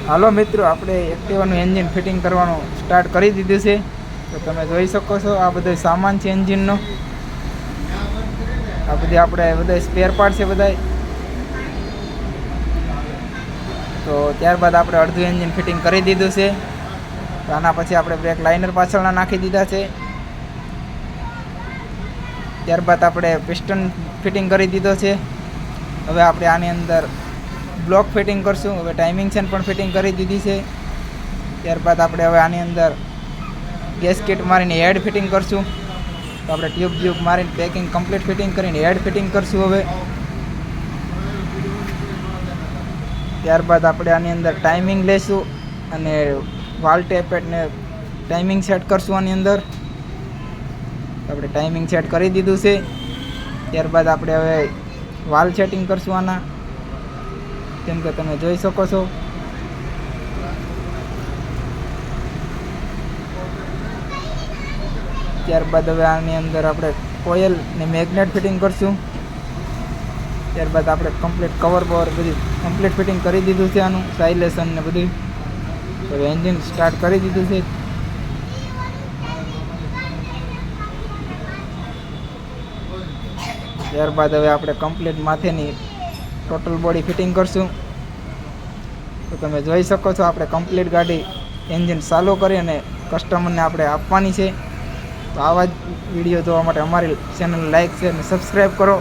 હાલો મિત્રો, આપણે એક્ટિવાનું engine fitting કરવાનું સ્ટાર્ટ કરી દીધું છે. તો તમે જોઈ શકો છો આ બધો સામાન છે એન્જિનનો. આ બધી આપણે બધા સ્પેર પાર્ટ છે બધા. તો ત્યારબાદ આપણે અડધું એન્જિન ફિટિંગ કરી દીધું છે. તો આના પછી આપણે બ્રેક લાઇનર પાછળના નાખી દીધા છે. ત્યારબાદ આપણે પિસ્ટન ફિટિંગ કરી દીધો છે. હવે આપણે આની અંદર બ્લોક ફિટિંગ કરશું. હવે ટાઈમિંગ ચેન પણ ફિટિંગ કરી દીધી છે. ત્યારબાદ આપણે હવે આની અંદર ગેસકેટ મારીને હેડ ફિટિંગ કરશું. તો આપણે ટ્યુબ મારીને પેકિંગ કમ્પ્લીટ ફિટિંગ કરીને હેડ ફિટિંગ કરશું. હવે ત્યારબાદ આપણે આની અંદર ટાઈમિંગ લેશું અને વાલ ટેપેટને ટાઈમિંગ સેટ કરશું આની અંદર. આપણે ટાઈમિંગ સેટ કરી દીધું છે. ત્યારબાદ આપણે હવે વાલ સેટિંગ કરશું આના, જેમ કે તમે જોઈ શકો છો. ત્યારબાદ હવે આની અંદર આપણે કોઇલ ને મેગ્નેટ ફિટિંગ કરશું. ત્યારબાદ આપણે કમ્પ્લીટ કવર બધું કમ્પ્લીટ ફિટિંગ કરી દીધું છે આનું, સાઇલેશન ને બધું. હવે એન્જિન સ્ટાર્ટ કરી દીધું છે. ત્યારબાદ હવે આપણે કમ્પ્લીટ માથેની ટોટલ બોડી ફિટિંગ કરશું. તો તમે જોઈ શકો છો આપણે કમ્પ્લીટ ગાડી એન્જિન ચાલુ કરી અને કસ્ટમરને આપણે આપવાની છે. તો આવા જ વિડીયો જોવા માટે અમારી ચેનલ લાઈક, શેર અને સબસ્ક્રાઈબ કરો.